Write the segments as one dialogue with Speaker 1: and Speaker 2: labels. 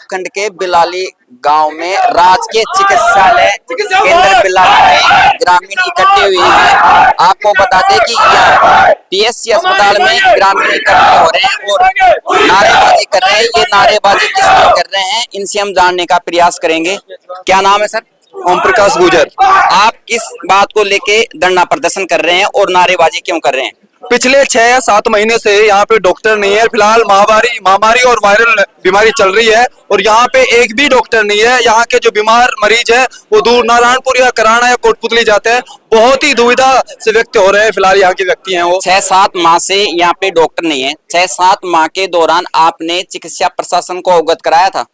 Speaker 1: उपखंड के बिलाली गांव में राजकीय चिकित्सालय केंद्र बिलाली में ग्रामीण इकट्ठे हुए हैं। आपको बता दें कि यह पीएससी अस्पताल में ग्रामीण इकट्ठे हो रहे हैं और नारेबाजी कर रहे हैं। ये नारेबाजी किस लिए कर रहे हैं, इनसे हम जानने का प्रयास करेंगे। क्या नाम है सर?
Speaker 2: ओम प्रकाश गुजर।
Speaker 1: आप किस बात को लेके धरना प्रदर्शन कर रहे हैं और नारेबाजी क्यों कर रहे हैं?
Speaker 2: पिछले 6 या 7 महीने से यहाँ पे डॉक्टर नहीं है। फिलहाल महामारी और वायरल बीमारी चल रही है और यहाँ पे एक भी डॉक्टर नहीं है। यहाँ के जो बीमार मरीज है वो दूर नारायणपुर या कराना या कोटपुतली जाते हैं। बहुत ही दुविधा से व्यक्त हो रहे हैं। फिलहाल यहाँ के व्यक्ति हैं वो
Speaker 1: 6-7 माह से यहाँ पे डॉक्टर नहीं है। 6-7 माह के दौरान आपने चिकित्सा प्रशासन को अवगत कराया था?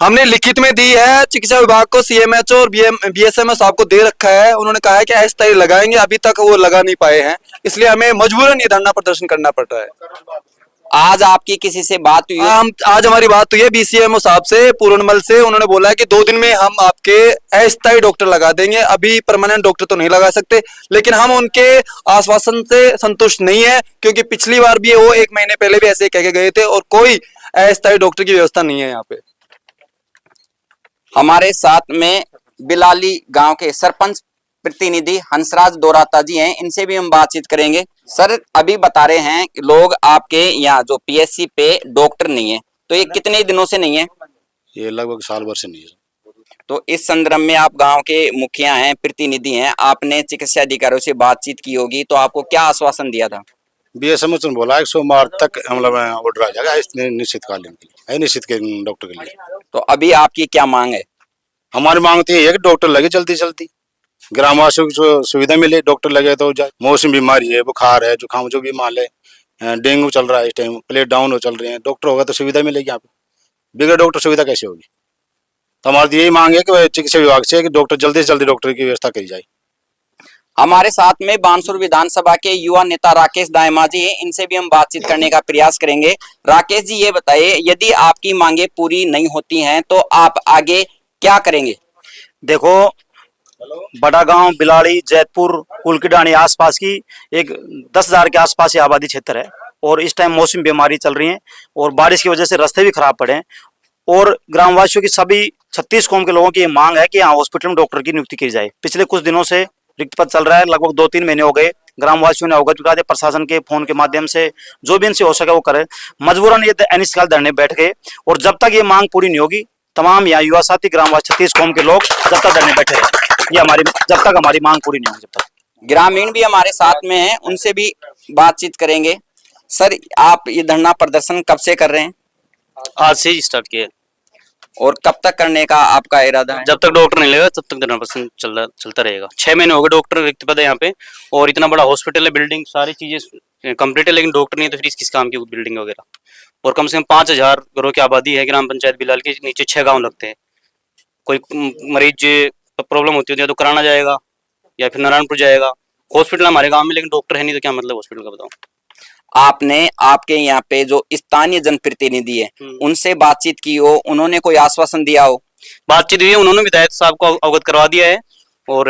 Speaker 2: हमने लिखित में दी है चिकित्सा विभाग को। सीएमएचओ और बीएसएमएस आपको दे रखा है। उन्होंने कहा है कि अस्थायी लगाएंगे, अभी तक वो लगा नहीं पाए हैं, इसलिए हमें मजबूरन ये धरना प्रदर्शन करना पड़ रहा है।
Speaker 1: आज आपकी किसी से बात हुई?
Speaker 2: आज हमारी बात हुई है बीसीएमओ साहब से, पूर्णमल से। उन्होंने बोला है कि 2 दिन में हम आपके अस्थायी डॉक्टर लगा देंगे। अभी परमानेंट डॉक्टर तो नहीं लगा सकते, लेकिन हम उनके आश्वासन से संतुष्ट नहीं है, क्योंकि पिछली बार भी वो 1 महीने पहले भी ऐसे कह के गए थे और कोई अस्थायी डॉक्टर की व्यवस्था नहीं है यहाँ पे।
Speaker 1: हमारे साथ में बिलाली गांव के सरपंच प्रतिनिधि हंसराज दोराता जी हैं, इनसे भी हम बातचीत करेंगे। सर, अभी बता रहे हैं कि लोग आपके यहाँ जो पीएससी पे डॉक्टर नहीं है, तो ये कितने दिनों से नहीं है?
Speaker 3: ये लगभग साल भर से नहीं है।
Speaker 1: तो इस संदर्भ में आप गांव के मुखिया हैं, प्रतिनिधि हैं, आपने चिकित्सा अधिकारियों से बातचीत की होगी, तो आपको क्या आश्वासन दिया था?
Speaker 3: बीएसएमएस ने बोला है सोमवार तक मतलब ऑर्डर आ जाएगा इस निश्चितकालीन के लिए, निश्चित के डॉक्टर के लिए।
Speaker 1: तो अभी आपकी क्या मांग है?
Speaker 3: हमारी मांग तो ये है कि डॉक्टर लगे जल्दी जल्दी, ग्रामवासियों को सुविधा मिले। डॉक्टर लगे तो मौसमी बीमारी है, बुखार है, जुकाम जो भी मान ले, डेंगू चल रहा है इस टाइम, प्लेट डाउन हो चल रहे हैं, डॉक्टर होगा तो सुविधा मिलेगी यहाँ पे। बगैर डॉक्टर सुविधा कैसे होगी? तो हमारी तो यही मांग है कि चिकित्सा विभाग से कि डॉक्टर जल्दी से जल्दी डॉक्टर की व्यवस्था करी जाए।
Speaker 1: हमारे साथ में बानसूर विधानसभा के युवा नेता राकेश दायमा जी हैं, इनसे भी हम बातचीत करने का प्रयास करेंगे। राकेश जी, ये बताइए, यदि आपकी मांगे पूरी नहीं होती हैं तो आप आगे क्या करेंगे?
Speaker 4: देखो, बड़ा गांव, बिलाड़ी, जैतपुर, कुलकीडानी आसपास की एक 10,000 के आसपास की आबादी क्षेत्र है और इस टाइम मौसमी बीमारी चल रही है और बारिश की वजह से रास्ते भी खराब पड़े हैं और ग्रामवासियों की सभी 36 कौम के लोगों की ये मांग है कि यहाँ हॉस्पिटल में डॉक्टर की नियुक्ति की जाए। पिछले कुछ दिनों से रिक्त पद चल रहा है, लगभग 2-3 महीने हो गए। ग्रामवासियों ने अवगत करा दिया, प्रशासन के फोन के माध्यम से जो भी इनसे हो सके वो करे। मजबूरन ये अनिश्चितकाल धरने बैठ गए और जब तक ये मांग पूरी नहीं होगी, तमाम यहाँ युवा साथी ग्रामवासी 36 कौम के लोग जब तक धरने बैठे रहे, ये जब तक हमारी मांग पूरी नहीं होगी। जब तक
Speaker 1: ग्रामीण भी हमारे साथ में हैं, उनसे भी बातचीत करेंगे। सर, आप ये धरना प्रदर्शन कब से कर रहे हैं?
Speaker 5: आज से ही स्टार्ट किया
Speaker 1: और कब तक करने का आपका इरादा है?
Speaker 5: जब तक डॉक्टर नहीं लगेगा तब तक धरना प्रदर्शन चलता रहेगा। 6 महीने हो गए डॉक्टर रिक्त पद है यहाँ पे और इतना बड़ा हॉस्पिटल है, बिल्डिंग सारी चीजें कंप्लीट है, लेकिन डॉक्टर नहीं है तो फिर किस काम की बिल्डिंग वगैरह। और कम से कम 5,000 घरों की आबादी है ग्राम पंचायत बिलाल के नीचे। 6 गांव लगते हैं। कोई मरीज प्रॉब्लम होती है तो कराना जाएगा या फिर नारायणपुर जाएगा। हॉस्पिटल हमारे गांव में, लेकिन डॉक्टर है नहीं तो क्या मतलब हॉस्पिटल का, बताओ।
Speaker 1: आपने आपके यहाँ पे जो स्थानीय जनप्रतिनिधि है उनसे बातचीत की हो, उन्होंने कोई आश्वासन दिया हो?
Speaker 5: बातचीत हुई है, उन्होंने विधायक साहब को अवगत करवा दिया है और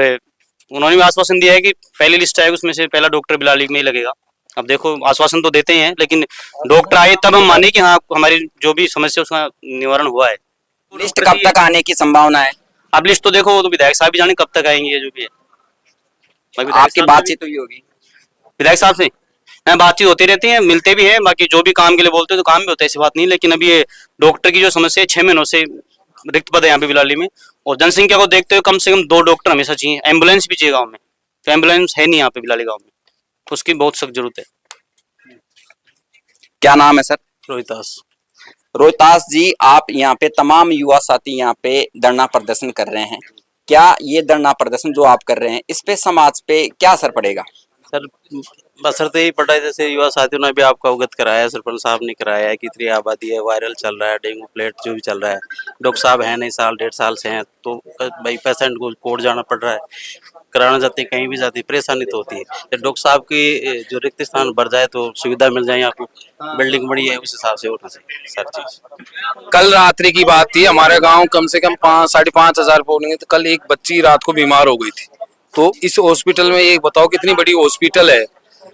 Speaker 5: उन्होंने भी आश्वासन दिया है कि पहली लिस्ट आएगी उसमें से पहला डॉक्टर बिलाली में ही लगेगा। अब देखो, आश्वासन तो देते हैं, लेकिन डॉक्टर आए तब हम माने कि हाँ हमारी जो भी समस्या उसका निवारण हुआ है।
Speaker 1: लिस्ट कब तक आने की संभावना है?
Speaker 5: अब लिस्ट तो देखो, तो विधायक साहब भी जाने कब तक आएंगे, जो भी है।
Speaker 1: आपकी बातचीत हुई होगी
Speaker 5: विधायक साहब से? बातचीत होती रहती है, मिलते भी हैं, बाकी जो भी काम के लिए बोलते हैं तो काम भी होता है, ऐसी बात नहीं। लेकिन अभी ये डॉक्टर की जो समस्या है, 6 महीनों से रिक्त पद है यहाँ पे बिलाली में और जनसंख्या को देखते हुए कम से कम 2 डॉक्टर हमेशा चाहिए। एम्बुलेंस भी चाहिए गाँव में, तो एम्बुलेंस है नहीं यहाँ पे बिलाली गाँव में, तो उसकी बहुत सख्त जरूरत है।
Speaker 1: क्या नाम है सर?
Speaker 5: रोहितास।
Speaker 1: रोहितास जी, आप यहाँ पे तमाम युवा साथी यहाँ पे धरना प्रदर्शन कर रहे हैं। क्या ये धरना प्रदर्शन जो आप कर रहे हैं, इस पे समाज पे क्या असर पड़ेगा?
Speaker 6: सर, असर तो यही पड़ रहा है, जैसे युवा साथियों ने भी आपको अवगत कराया, सरपंच साहब ने कराया है कि इतनी आबादी है, वायरल चल रहा है, डेंगू प्लेट जो भी चल रहा है। डॉक्टर साहब है नहीं, 1.5 साल से हैं, तो भाई पेशेंट को कोर्ट जाना पड़ रहा है, कराना जाते हैं, कहीं भी जाती है, परेशानी तो होती है। तो डॉक्टर साहब की जो रिक्त स्थान भर जाए तो सुविधा मिल जाए, आपको बिल्डिंग बड़ी है, उस हिसाब से होना चाहिए सारी चीज।
Speaker 7: कल रात्रि की बात थी, हमारे गाँव कम से कम 5-5.5 बोलेंगे तो कल एक बच्ची रात को बीमार हो गई थी। तो इस हॉस्पिटल में ये बताओ कितनी बड़ी हॉस्पिटल है,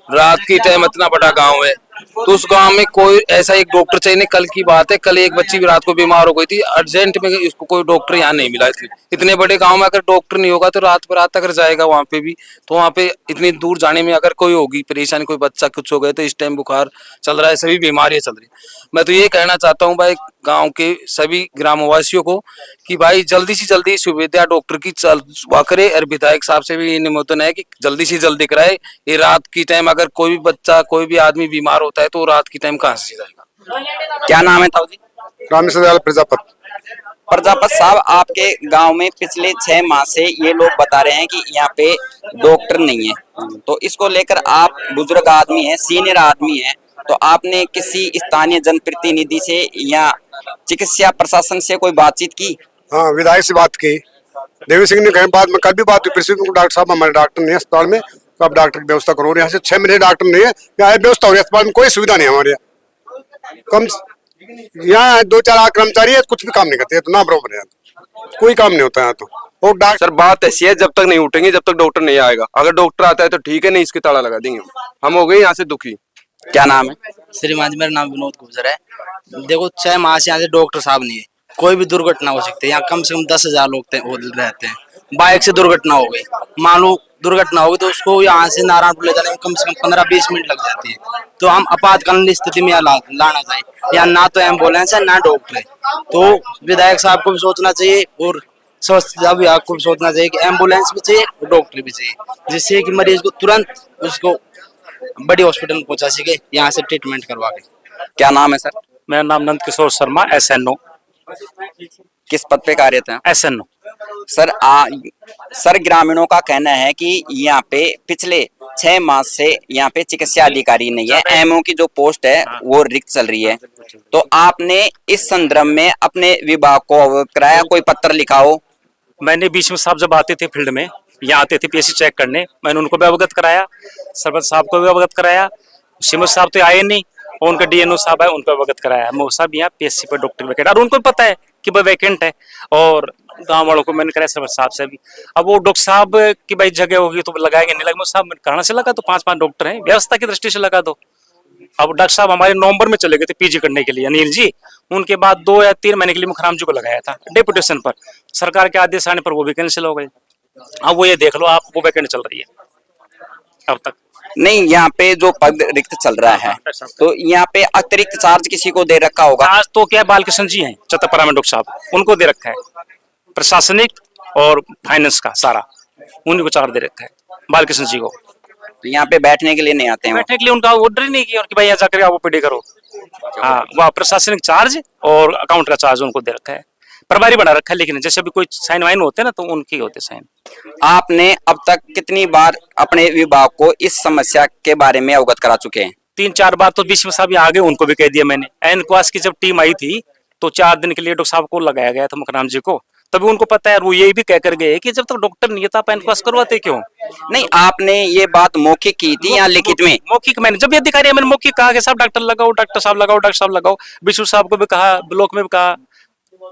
Speaker 7: रात की टाइम इतना बड़ा गांव है, तो उस गांव में कोई ऐसा एक डॉक्टर चाहिए नहीं। कल की बात है, कल एक बच्ची भी रात को बीमार हो गई थी अर्जेंट में, इसको कोई डॉक्टर यहाँ नहीं मिला। इतने बड़े गांव में अगर डॉक्टर नहीं होगा तो रात पर रात अगर जाएगा वहां पे भी, तो वहां पे इतनी दूर जाने में अगर कोई होगी परेशानी, कोई बच्चा कुछ हो गया, तो इस टाइम बुखार चल रहा है, सभी बीमारियां चल रही है। मैं तो ये कहना चाहता हूँ भाई गांव के सभी ग्रामवासियों को कि भाई जल्दी से जल्दी सुविधा डॉक्टर की चलवा करे, और विधायक साहब से भी निवेदन है कि जल्दी से जल्दी कराए। ये रात की टाइम अगर कोई भी बच्चा कोई भी आदमी बीमार होता है तो रात की टाइम कहाँ से जाएगा।
Speaker 1: क्या नाम है ताऊ जी?
Speaker 3: रामेश्वर दयाल प्रजापत।
Speaker 1: प्रजापत साहब, आपके गांव में पिछले 6 माह से ये लोग बता रहे हैं कि यहाँ पे डॉक्टर नहीं है, तो इसको लेकर आप बुजुर्ग आदमी हैं, सीनियर आदमी हैं, तो आपने किसी स्थानीय जनप्रतिनिधि से या चिकित्सा प्रशासन से कोई बातचीत की?
Speaker 3: हाँ, विधायक से बात की, देवी सिंह ने कहीं बात में कल भी बात हुई, फिर डॉक्टर साहब हमारे डॉक्टर नहीं है अस्पताल में, तो आप डॉक्टर की व्यवस्था करो। यहाँ से 6 महीने डॉक्टर नहीं है, यहाँ व्यवस्था हो रही है, अस्पताल में कोई सुविधा नहीं है हमारे यहाँ। कम यहाँ 2-4 कर्मचारी है, कुछ भी काम नहीं करते, तो ना बराबर है, कोई काम नहीं होता यहाँ तो। और डॉक्टर
Speaker 2: सर बात ऐसी है, जब तक नहीं उठेंगे जब तक डॉक्टर नहीं आएगा। अगर डॉक्टर आता है तो ठीक है, नहीं इसके ताला लगा देंगे। हम हो गए यहाँ से दुखी।
Speaker 1: क्या नाम है?
Speaker 8: श्रीमान जी, मेरा नाम विनोद गुजर है। देखो 6 माह से यहाँ से डॉक्टर साहब नहीं है, कोई भी दुर्घटना हो सकती है। यहाँ कम से कम 10,000 लोग रहते हैं। बाइक से दुर्घटना हो गई, मान लो दुर्घटना होगी तो उसको यहाँ से नारायणपुर ले जाने में कम से कम 15-20 मिनट लग जाती है। तो हम आपातकालीन स्थिति में यहाँ लाना चाहिए। यहाँ ना तो एम्बुलेंस है ना डॉक्टर है। तो विधायक साहब को भी सोचना चाहिए और स्वास्थ्य विभाग को भी सोचना चाहिए कि एम्बुलेंस भी चाहिए और डॉक्टर भी चाहिए, जिससे कि मरीज को तुरंत उसको बड़ी हॉस्पिटल में पहुंचा सके, यहाँ से ट्रीटमेंट करवा के।
Speaker 1: क्या नाम है सर?
Speaker 4: मेरा नाम नंद किशोर शर्मा, SNO।
Speaker 1: किस पद पे कार्यरत हैं?
Speaker 4: SNO।
Speaker 1: सर ग्रामीणों का कहना है कि यहाँ पे पिछले 6 माह से यहाँ पे चिकित्सा अधिकारी नहीं है, MO की जो पोस्ट है वो रिक्त चल रही है। तो आपने इस संदर्भ में अपने विभाग को अवगत कराया, कोई पत्र लिखा हो?
Speaker 4: मैंने बीच में साहब जब आते थे फील्ड में, यहाँ आते थे PSC चेक करने, मैंने उनको भी अवगत कराया, सरपंच साहब को भी अवगत कराया। सीएमओ साहब तो आए नहीं, और उनका DNO साहब है, उनको अवगत कराया। मो साहब यहाँ PSC पर डॉक्टर वैकेंट, और उनको पता है कि वह वैकेंट है, और गांव वालों को मैंने कराया सरपंच साहब से भी। अब वो डॉक्टर साहब की भाई जगह होगी तो लगाएंगे, नहीं लगेगा साहब कहाँ से लगा, तो 5-5 डॉक्टर हैं, व्यवस्था की दृष्टि से लगा दो। अब डॉक्टर साहब हमारे नवंबर में चले गए थे PG करने के लिए, अनिल जी। उनके बाद 2 या 3 महीने के लिए मुखराम जी को लगाया था डेपुटेशन पर, सरकार के आदेश आने पर वो भी कैंसिल हो गए। अब वो ये देख लो आप, वो वैकेंट चल रही है अब तक।
Speaker 1: नहीं, यहाँ पे जो पद रिक्त चल रहा है तो यहाँ पे अतिरिक्त चार्ज किसी को दे रखा होगा?
Speaker 4: आज तो क्या बालकृष्ण जी हैं चतरपरा में, डॉक्टर साहब, उनको दे रखा है, प्रशासनिक और फाइनेंस का सारा उन्हीं को चार्ज दे रखा है, बालकृष्ण जी को।
Speaker 1: तो यहाँ पे बैठने के लिए नहीं आते हैं?
Speaker 4: बैठने के लिए उनका ऑर्डर ही नहीं किया कि भाई यहाँ जाकर आप OPD करो। हाँ, वह प्रशासनिक चार्ज और अकाउंट का चार्ज उनको दे रखा है, प्रभारी बना रखा है। लेकिन जैसे भी कोई साइन वाइन होते हैं ना, तो उनके होते साइन।
Speaker 1: आपने अब तक कितनी बार अपने विभाग को इस समस्या के बारे में अवगत करा चुके हैं?
Speaker 4: 3-4 बार तो बीच में साहब यहाँ आगे, उनको भी कह दिया मैंने। एनक्वास की जब टीम आई थी तो 4 दिन के लिए डॉक्टर साहब को लगाया गया था, मुखराम जी को, तभी उनको पता है। वो ये भी कह कर गए कि जब तक डॉक्टर नहीं है तो आप एनक्वास करवाते क्यों?
Speaker 1: नहीं, आपने ये बात मौखिक की थी या लिखित में?
Speaker 4: मौखिक मैंने जब ये अधिकारी है, मैंने मौखिक कहा कि साहब डॉक्टर लगाओ, डॉक्टर साहब लगाओ, डॉक्टर साहब लगाओ। विष्णु साहब को भी कहा, ब्लॉक में भी कहा,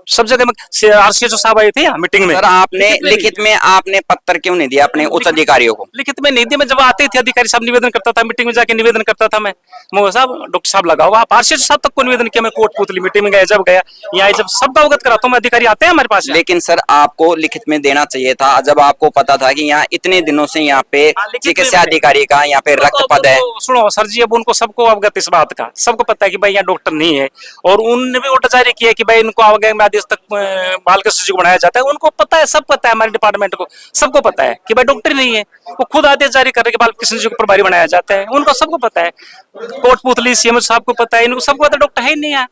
Speaker 4: सब जगह में। RCHO साहब आए थे यहाँ मीटिंग में।
Speaker 1: सर आपने लिखित में आपने पत्र क्यों नहीं दिया अपने उच्च अधिकारियों को?
Speaker 4: लिखित में नहीं दिया, मैं जब आते थे अधिकारी साहब निवेदन करता था, मीटिंग में जाके निवेदन करता था मैं साहब डॉक्टर साहब लगाओ। आप RCHO साहब तक को निवेदन किया, मैं कोटपुतली मीटिंग में गया, जब गया यहाँ जब सबका अवगत कराता हूँ मैं, अधिकारी आते हैं हमारे पास।
Speaker 1: लेकिन सर आपको लिखित में देना चाहिए था, जब आपको पता था कि यहाँ इतने दिनों से यहाँ पे चिकित्सा अधिकारी का यहाँ पे रक्त पद है।
Speaker 4: सुनो सर जी, अब उनको सबको अवगत इस बात का, सबको पता है कि भाई यहाँ डॉक्टर नहीं है, और उन्होंने भी ऑर्डर जारी किया कि भाई इनको अवगत में आदेश तक बालकृष्ण जी को बनाया जाता है। उनको पता है, सब पता है, हमारे डिपार्टमेंट को सबको पता है कि भाई डॉक्टर नहीं है। वो खुद आदेश जारी कर रहे कि बालकृष्ण जी को प्रभारी बनाया जाता है, उनको सबको पता है। कोटपुतली CMO साहब को पता है, इनको सबको पता है डॉक्टर है ही नहीं है।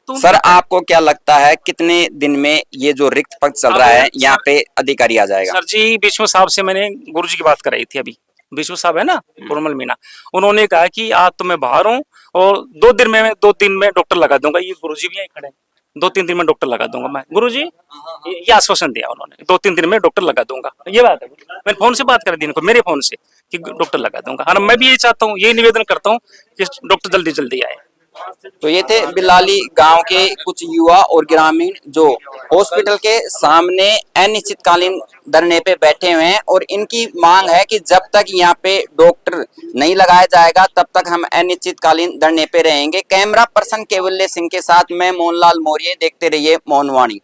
Speaker 4: तो
Speaker 1: सर आपको क्या लगता है कितने दिन में ये जो रिक्त पद चल रहा है यहाँ पे अधिकारी आ जाएगा?
Speaker 4: सर जी, विष्णु साहब से मैंने गुरु जी की बात कराई थी अभी। विष्णु साहब है ना, कोमल मीना, उन्होंने कहा कि आज तो मैं बाहर हूँ और 2 दिन में डॉक्टर लगा दूंगा। ये गुरु जी भी यहीं खड़े हैं, 2-3 दिन में डॉक्टर लगा दूंगा मैं। गुरु जी ये आश्वासन दिया उन्होंने, 2-3 दिन में डॉक्टर लगा दूंगा। ये बात है, मैंने फोन से बात कर दी इनको, मेरे फोन से, कि डॉक्टर लगा दूंगा। और मैं भी यही चाहता हूँ, यही निवेदन करता हूँ कि डॉक्टर जल्दी जल्दी आए।
Speaker 1: तो ये थे बिलाली गांव के कुछ युवा और ग्रामीण जो हॉस्पिटल के सामने अनिश्चितकालीन धरने पे बैठे हुए हैं और इनकी मांग है कि जब तक यहाँ पे डॉक्टर नहीं लगाया जाएगा तब तक हम अनिश्चितकालीन धरने पे रहेंगे। कैमरा पर्सन केवल्य सिंह के साथ मैं मोहनलाल मौर्य, देखते रहिए मौनवाणी।